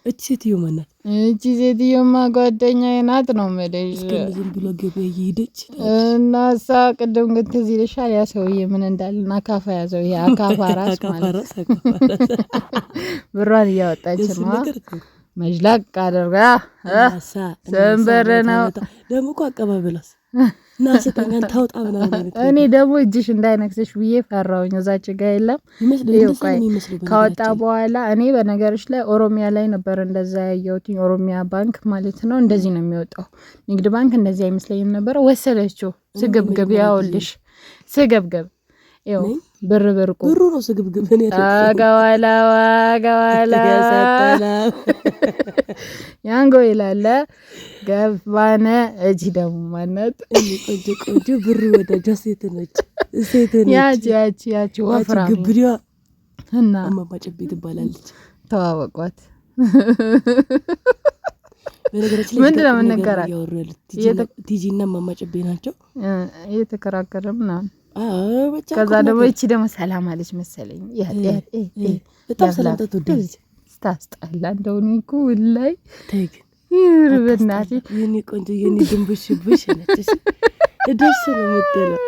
ሴትዮ ማናት? እቺ ሴትዮማ ጓደኛዬ ናት ነው የምልሽ። እስከዚህ ብሎ ገበያ እየሄደች እና እሷ ቅድም ግን ትዝ ይልሻል ያ ሰውዬ ምን እንዳልና አካፋ ያዘው ያ አካፋ ራስ ማለት ብሯን እያወጣች ነው መጅላቅ አድርጋ ሰንበር ነው ደግሞ እኮ አቀባበላስ ናስተኛን ታውጣ ምናምን እኔ ደግሞ እጅሽ እንዳይነክስሽ ብዬ ፈራውኝ እዛች ጋር የለም ካወጣ በኋላ እኔ በነገርሽ ላይ ኦሮሚያ ላይ ነበር እንደዛ ያየሁት ኦሮሚያ ባንክ ማለት ነው እንደዚህ ነው የሚወጣው ንግድ ባንክ እንደዚህ አይመስለኝም ነበር ወሰደችው ስግብግብ ያውልሽ ስግብግብ ይው ብር ብሩ ነው ስግብግብ እኔ አጋዋላ ያሰጠና ያንጎ ይላል ገባነ እጂ ደግሞ ማነት ቆንጆ ብር ወደ ጀሴት ነች ያቺ ወፍራም ግብሪያ እና ማማጨቤ ትባላለች ተዋወቋት በነገራችን ላይ ምንድነው የምንነገራት ቲጂና ማማጨቤ ናቸው እየተከራከረም ነው ከዛ ደግሞ እቺ ደግሞ ሰላም አለች መሰለኝ በጣም ሰላም ተወደደች ስታስጣላ እንደውም እኮ ላይ ታይክ ይርብናት የኔ ቆንጆ የኔ ድንብሽብሽ ነች ደስ ነው የምትለው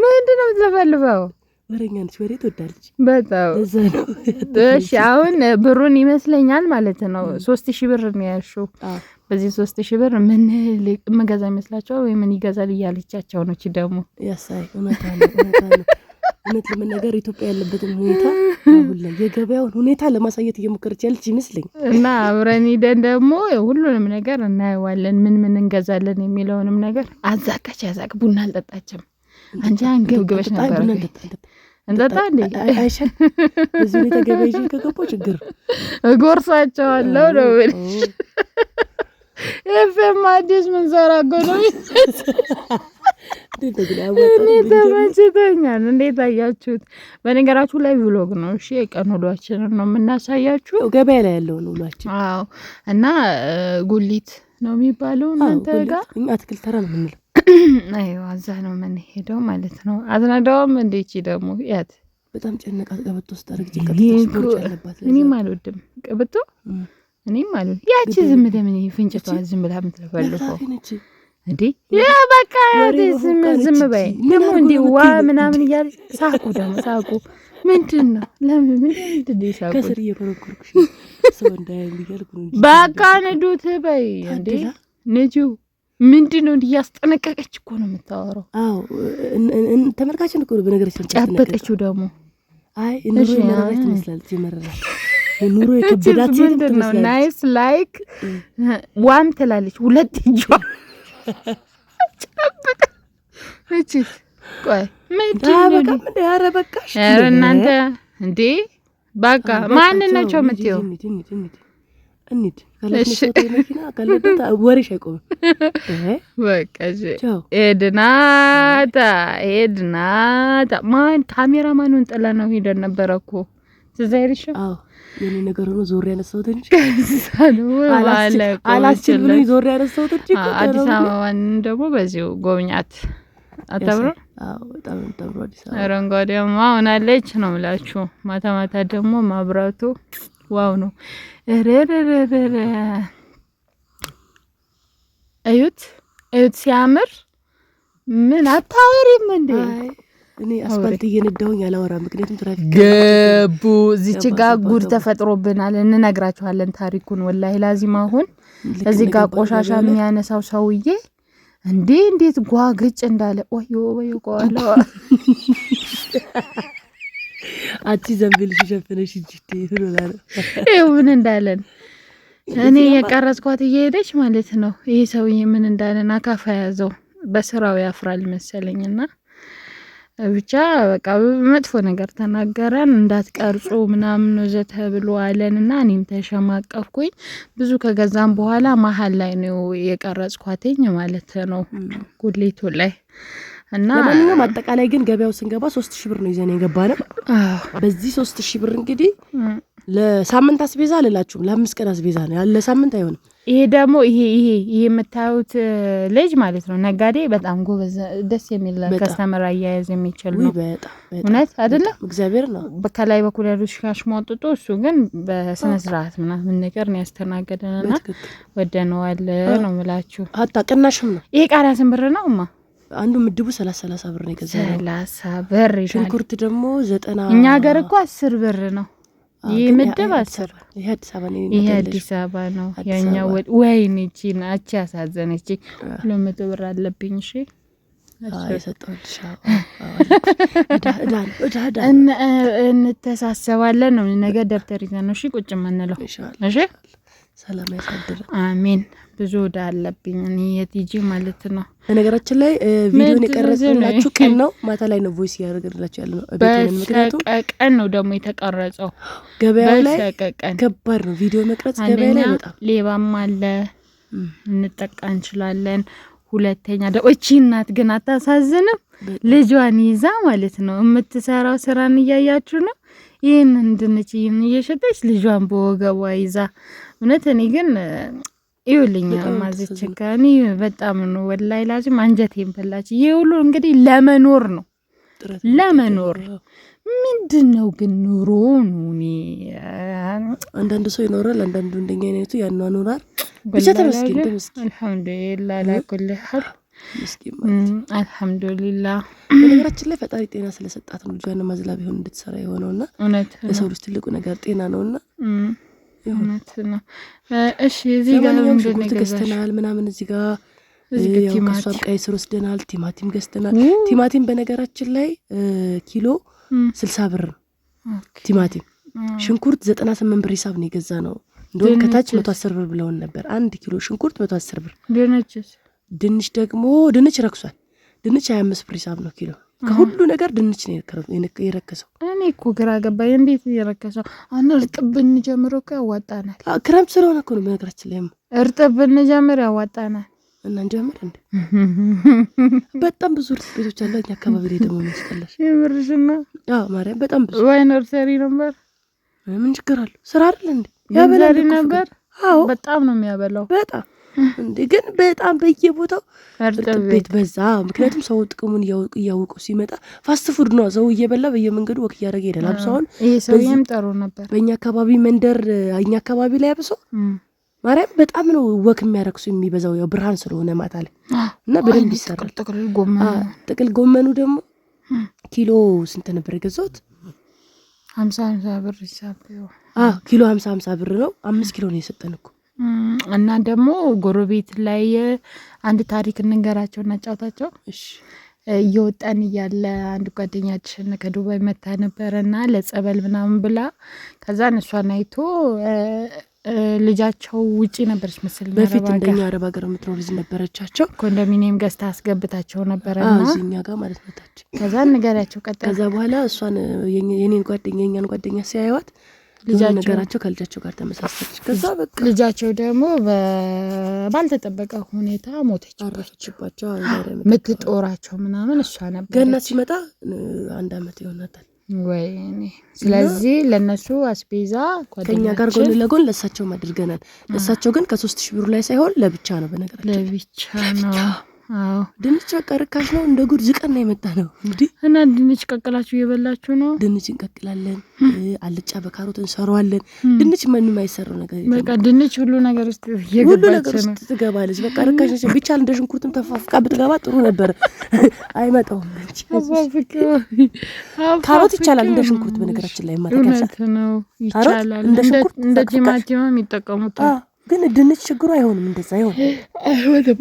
ምንድነው የምትለፈልፈው ወሬኛ ነች ወሬ ትወዳለች በጣም እሺ አሁን ብሩን ይመስለኛል ማለት ነው 3000 ብር ነው ያልሽው በዚህ 3000 ብር ምን መገዛ ይመስላችሁ ወይ ምን ይገዛል እያለቻቸው ነው እቺ ደግሞ ያሳይ እውነት ለመናገር ኢትዮጵያ ያለበትን ሁኔታ ሁሉ የገበያውን ሁኔታ ለማሳየት እየሞከረች ያለች ይመስለኝ እና አብረን ሄደን ደግሞ ሁሉንም ነገር እናየዋለን ምን እንገዛለን የሚለውንም ነገር አዛቀች ቡና አልጠጣችም አንቺ አንገብግበሽ ነበር እንጠጣ እንዴ አይሸን በዚህ ሁኔታ ገበያሽ ከገባው ችግር እጎርሳቸዋለሁ ነው ኤፍኤም አዲስ ምን ዘራጎነው ተመችቶኛል እንዴት አያችሁት በነገራችሁ ላይ ቪሎግ ነው እሺ የቀን ውሏችንን ነው የምናሳያችሁ ገበያ ላይ ያለው ውሏችን አዎ እና ጉሊት ነው የሚባለው እናንተ ጋር አትክልት ተራ ነው የምንለው አይዋ እዛ ነው የምንሄደው ማለት ነው አዝናዳውም እንዴቺ ደግሞ ያት በጣም ጨነቃት ቀበቶ ውስጥ አርግ ጭንቀት አለባት እኔም አልወድም ቀበቶ እኔም አልወድ ያቺ ዝም ለምን ፍንጭቷ ዝም ብላ የምትፈልፈው እንዴ ያ በቃ ዝም በይ ደግሞ እንዴ ዋ ምናምን እያለ ሳቁ ምንድነው ለምን ምንድነው ሳቁ ከስር እየፈረኩርኩሽ ሰው እንዳያይ ይልኩ በቃ ነዱት በይ እንዴ ነጁ ምንድነው እንዲያስጠነቀቀች እኮ ነው የምታወራው አዎ ተመልካችን እኮ በነገራችን ጨበጠችው ደግሞ አይ ኑሮ መረራት ትመስላለች ይመረራል ኑሮ የከበዳት ነው ናይስ ላይክ ዋም ትላለች ሁለት እጇ ጨበጠ እቺ ቆይ ምንድነው ኧረ በቃሽ ኧረ እናንተ እንዴ በቃ ማን ናቸው የምትይው እንዴ ካለሽ መኪና ካለበት ወሬሽ አይቆም በቃ ኤድናታ ማን ካሜራማኑን ጥላ ነው ሄደን ነበር እኮ ትዛይርሽ አዎ የኔ ነገር ሆኖ ዞር ያነሳውት እንጂ አላስችል ብሎ ዞር ያነሳውት እንጂ አዲስ አበባን ደግሞ በዚሁ ጎብኛት አታብሮ አዎ በጣም ተብሮ አዲስ አበባ አረንጓዴማ ሆናለች ነው የምላችሁ ማታ ደግሞ ማብራቱ ዋው ነው ረረረረ እዩት ሲያምር ምን አታወሪም እንዴ እኔ አስፋልት እየነዳሁኝ አላወራም ምክንያቱም ትራፊክ ገቡ እዚች ጋር ጉድ ተፈጥሮብናል እንነግራችኋለን ታሪኩን ወላሂ ላዚም አሁን እዚህ ጋር ቆሻሻ የሚያነሳው ሰውዬ እንዴት ጓግጭ እንዳለ ወዮ ቆላ አቺ ዘንብልሽ ሸፈነሽ እጅቴ ይሁንላል ምን እንዳለን እኔ የቀረጽኳት እየሄደች ማለት ነው ይሄ ሰውዬ ምን እንዳለና ካፋ ያዘው በስራው ያፍራል መሰለኝና ብቻ በቃ መጥፎ ነገር ተናገረን እንዳትቀርጹ ምናምን ወዘተ ብሎ አለንና እኔም ተሸማቀፍኩኝ ብዙ ከገዛም በኋላ መሀል ላይ ነው የቀረጽኳትኝ ማለት ነው ጉሊቱ ላይ እና ለማንኛውም አጠቃላይ ግን ገበያው ስንገባ 3000 ብር ነው ይዘን የገባነው በዚህ 3000 ብር እንግዲህ ለሳምንት አስቤዛ አልላችሁም፣ ለ5 ቀን አስቤዛ ነው ያለ ሳምንት አይሆንም። ይሄ ደግሞ ይሄ የምታዩት ልጅ ማለት ነው ነጋዴ በጣም ጎበዝ ደስ የሚል ከስተመር አያያዝ የሚችል ነው። እውነት አይደለ? እግዚአብሔር ነው በከላይ በኩል ያሉት ሻሽ ማውጥቶ እሱ ግን በስነ ስርዓት ምናምን ነገር ነው ያስተናገደንና ወደነዋል ነው የምላችሁ። አጣ ቅናሽም ነው። ይሄ ቃሪያ ስንት ብር ነው እማ? አንዱ ምድቡ 30 ብር ነው የገዛው። 30 ብር ይላል። ሽንኩርት ደግሞ 90። እኛ ሀገር እኮ 10 ብር ነው። ይሄ ምድብ 10። ይሄ አዲስ አበባ ነው። ይሄ አዲስ አበባ ነው። ያኛው ወይኔ እቺ ናች ያሳዘነች 200 ብር አለብኝ። እሺ አይሰጣውልሽ። እንተሳሰባለን ነው። ነገ ደብተር ይዘን ነው እሺ ቁጭ የምንለው። እሺ ሰላም ያሳድር። አሜን። ብዙ ወደ አለብኝ እኔ የቲጂ ማለት ነው። በነገራችን ላይ ቪዲዮን የቀረጽኩላችሁ ቀን ነው፣ ማታ ላይ ነው ቮይስ ያደርግላችሁ ያለ ነው። ቤቱን ምክንያቱም ቀን ነው ደግሞ የተቀረጸው። ገበያው ላይ ከባድ ነው ቪዲዮ መቅረጽ። ገበያ ላይ በጣም ሌባም አለ፣ እንጠቃ እንችላለን። ሁለተኛ ደግሞ እቺ እናት ግን አታሳዝንም? ልጇን ይዛ ማለት ነው የምትሰራው ስራን እያያችሁ ነው። ይሄን እንድንች እየሸጠች ልጇን በወገቧ ይዛ እውነት እኔ ግን ይውልኛ ማዘች ከኔ በጣም ነው ወላይ ላዚም አንጀቴን በላች። ይሄ ሁሉ እንግዲህ ለመኖር ነው ለመኖር ምንድነው ግን ኑሮ ነው። አንዳንዱ ሰው ይኖራል፣ አንዳንዱ እንደኛ አይነቱ ያኗኑራል። ብቻ ተመስገን አልহামዱሊላህ ለኩል ሐል ምስኪን አልহামዱሊላህ። በነገራችን ላይ ፈጣሪ ጤና ስለሰጣት ነው ልጇን ማዝላ ቢሆን እንድትሰራ የሆነውና ለሰው ልጅ ትልቁ ነገር ጤና ነውና እውነት ነው። እሺ እዚህ ጋር ሽንኩርት ገዝተናል ምናምን፣ እዚህ ጋር ከሷም ቀይ ስር ወስደናል። ቲማቲም ገዝተናል። ቲማቲም በነገራችን ላይ ኪሎ 60 ብር ነው ቲማቲም። ሽንኩርት 98 ብር ሂሳብ ነው የገዛ ነው። እንደውም ከታች 110 ብር ብለውን ነበር። 1 ኪሎ ሽንኩርት 110 ብር። ድንች ደግሞ ድንች ረክሷል። ድንች 25 ብር ሂሳብ ነው ኪሎ። ከሁሉ ነገር ድንች ነው የረከሰው። እኔ እኮ ግራ ገባኝ። እንዴት የረከሰው? አሁን እርጥብን ጀምሮ እኮ ያዋጣናል። ክረምት ስለሆነ እኮ ነው በነገራችን ላይ እርጥብን ጀምሮ ያዋጣናል። እና እንጀምር እንዴ? በጣም ብዙ እርጥብ ቤቶች አሉ እኛ አካባቢ ላይ ደግሞ መስቀለሽ የምርሽና? አዎ ማርያም በጣም ብዙ ዋይን ነርሰሪ ነበር። ምን ችግር አለው? ስራ አይደል እንዴ? ያበላል ነበር። አዎ በጣም ነው የሚያበላው። በጣም እንዴ ግን በጣም በየቦታው እርጥብ ቤት በዛ። ምክንያቱም ሰው ጥቅሙን እያወቀው ሲመጣ ፋስት ፉድ ነው ሰው እየበላ በየመንገዱ ወክ እያደረገ ይሄዳል። አብዛውን ይሄ ሰውዬም ጥሩ ነበር። በእኛ አካባቢ መንደር እኛ አካባቢ ላይ አብሶ ማርያም በጣም ነው ወክ የሚያረክሱ የሚበዛው ያው ብርሃን ስለሆነ ማታ ላይ እና በደንብ ይሰራል። ጥቅል ጎመኑ ደግሞ ኪሎ ስንት ነበር የገዛሁት? 50 ብር ሂሳብ ኪሎ 50 ብር ነው። 5 ኪሎ ነው የሰጠን እኮ። እና ደግሞ ጎረቤት ላይ አንድ ታሪክ እንንገራቸው እና ጫውታቸው። እሺ እየወጣን እያለ አንድ ጓደኛችን ከዱባይ መታ ነበርና ለጸበል ምናምን ብላ ከዛን እሷን አይቶ ልጃቸው ውጪ ነበርች መሰለኝ። በፊት እንደኛ አረብ ሀገር የምትኖር ልጅ ነበረቻቸው። ኮንዶሚኒየም ገዝታ አስገብታቸው ነበርና እኛ ጋር ማለት ነው ታች። ከዛን ንገራቸው ቀጠለ። ከዛ በኋላ እሷን የኔን ጓደኛ ሲያዩት ልጃቸው ነገራቸው ከልጃቸው ጋር ተመሳሰለች። ከዛ በቃ ልጃቸው ደግሞ ባልተጠበቀ ሁኔታ ሞተች። አረፈችባቸው። ምትጦራቸው ምናምን እሷ ነበር። ገና ሲመጣ 1 አመት ይሆናታል። ወይኔ ስለዚህ ለነሱ አስቤዛ ከኛ ጋር ጎን ለጎን ለሳቸው አድርገናል። ለሳቸው ግን ከ3000 ብር ላይ ሳይሆን ለብቻ ነው። በነገራችን ለብቻ ነው። አዎ ድንች በቃ ርካሽ ነው። እንደ ጉድ ዝቀን ነው የመጣ ነው እንግዲህ። እና ድንች ቀቅላችሁ እየበላችሁ ነው? ድንች እንቀቅላለን፣ አልጫ በካሮት እንሰራዋለን። ድንች ምንም አይሰራው ነገር የለም። በቃ ድንች ሁሉ ነገር ውስጥ ትገባለች። በቃ ርካሽ ነች። ብቻ እንደ ሽንኩርትም ተፋፍቃ ብትገባ ጥሩ ነበር። አይመጣውም እንጂ ካሮት ይቻላል እንደ ሽንኩርት። በነገራችን ላይ ማለት ነው ይቻላል። እንደ ቲማቲም ይጠቀሙታል። ግን ድንች ችግሩ አይሆንም። እንደዛ አይሆንም።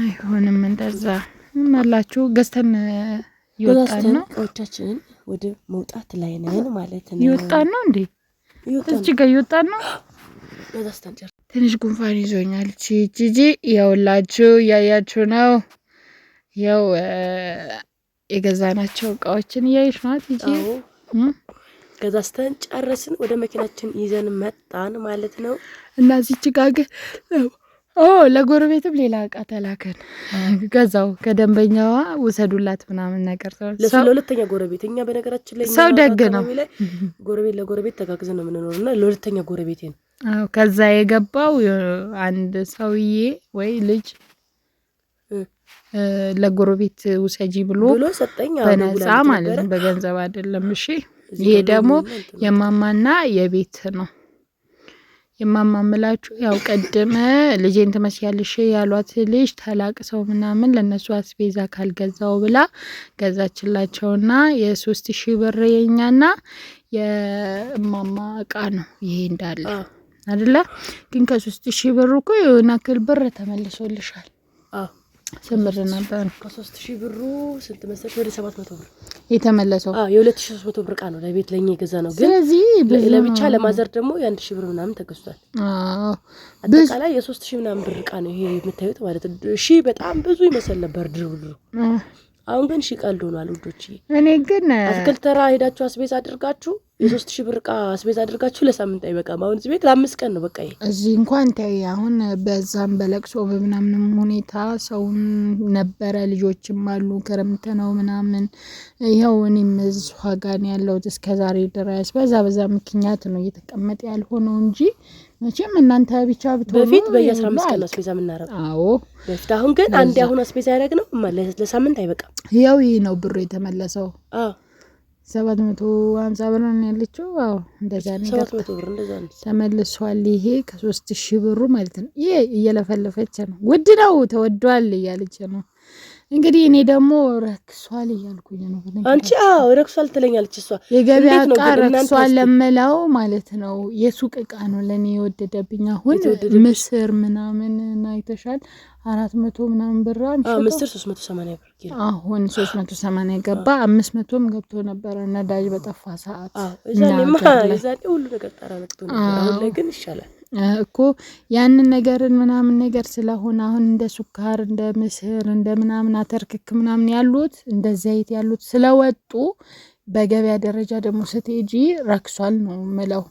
አይሆንም እንደዛ ማላችሁ። ገዝተን ይወጣን ነው እጫችንን ወደ መውጣት ላይ ነን ማለት ነው። ይወጣን ነው እንዴ? እዚህ ጋር ይወጣን ነው። ትንሽ ጉንፋን ይዞኛል። ጂጂ ያውላችሁ ያያችሁ ነው። ያው የገዛናቸው እቃዎችን እያይሽ ነው ጂጂ። ገዛስተን ጨረስን። ወደ መኪናችን ይዘን መጣን ማለት ነው። እና እዚህ ጋር ለጎረቤትም ሌላ እቃ ተላከን ገዛው ከደንበኛዋ ውሰዱላት ምናምን ነገር ለሁለተኛ ጎረቤት እኛ በነገራችን ላይ ሰው ደግ ነው። ጎረቤት ለጎረቤት ተጋግዘን ነው የምንኖርና ለሁለተኛ ጎረቤት ነው። ከዛ የገባው አንድ ሰውዬ ወይ ልጅ ለጎረቤት ውሰጂ ብሎ ሰጠኝ በነፃ ማለት ነው፣ በገንዘብ አይደለም። እሺ ይሄ ደግሞ የማማና የቤት ነው። የማማምላችሁ ያው ቀድመ ልጄን ትመስያለሽ ያሏት ልጅ ተላቅሰው ምናምን ለነሱ አስቤዛ ካልገዛው ብላ ገዛችላቸውና የ3000 ብር የኛና የማማ እቃ ነው ይሄ እንዳለ አይደለ? ግን ከ3000 ብር እኮ የሆነ ክል ብር ተመልሶልሻል። ስምር ነበር። ከ3000 ብሩ ስንት መሰለሽ? ወደ 700 ብር የተመለሰው። የ2300 ብር እቃ ነው ለቤት ለኛ የገዛ ነው። ግን ስለዚህ ለብቻ ለማዘር ደግሞ የ1000 ብር ምናምን ተገዝቷል። አጠቃላይ የ3000 ምናምን ብር እቃ ነው ይሄ የምታዩት ማለት ነው። እሺ በጣም ብዙ ይመስል ነበር ድሮ። አሁን ግን ቀልድ ሆኗል ውዶች። እኔ ግን አትክልት ተራ ሄዳችሁ አስቤዛ አድርጋችሁ የ3000 ብር እቃ አስቤዛ አድርጋችሁ ለሳምንት አይበቃም። አሁን እዚህ ቤት ለ5 ቀን ነው በቃ። ይሄ እዚህ እንኳን ተይ አሁን በዛም በለቅሶ በምናምን ሁኔታ ሰው ነበረ፣ ልጆችም አሉ፣ ክረምት ነው ምናምን። ይሄው እኔም እዚህ ዋጋን ያለው እስከዛሬ ድረስ በዛ ምክንያት ነው እየተቀመጠ ያልሆነው እንጂ መቼም እናንተ ብቻ ብትሆኑ በፊት በየ15 ቀን አስቤዛ የምናረጋው። አዎ በፊት። አሁን ግን አንዴ አሁን አስቤዛ ያደረግነው ለሳምንት አይበቃም። ያው ይሄ ነው ብሩ የተመለሰው። 750 ብር ነው ያለችው። አዎ እንደዛ ነው። 700 ብር እንደዛ ነው ተመልሷል። ይሄ ከ3000 ብሩ ማለት ነው። ይሄ እየለፈለፈች ነው፣ ውድ ነው ተወዷል እያለች ነው። እንግዲህ እኔ ደግሞ ረክሷል እያልኩኝ ነው። አንቺ ረክሷል ትለኛለች እሷ። የገበያ እቃ ረክሷል ለምለው ማለት ነው። የሱቅ እቃ ነው ለኔ የወደደብኝ። አሁን ምስር ምናምን አይተሻል 400 ምናምን ብር ምስር 380 ብር ኪሎ። አሁን 380 ገባ። 500ም ገብቶ ነበር ነዳጅ በጠፋ ሰዓት። የዛኔ ሁሉ ነገር ጣራ ነክቶ ነበር። አሁን ላይ ግን ይሻላል እኮ ያንን ነገርን ምናምን ነገር ስለሆነ አሁን እንደ ሱካር እንደ ምስር እንደ ምናምን አተርክክ ምናምን ያሉት እንደ ዘይት ያሉት ስለወጡ በገበያ ደረጃ ደግሞ ስትሄጂ ረክሷል ነው የምለው።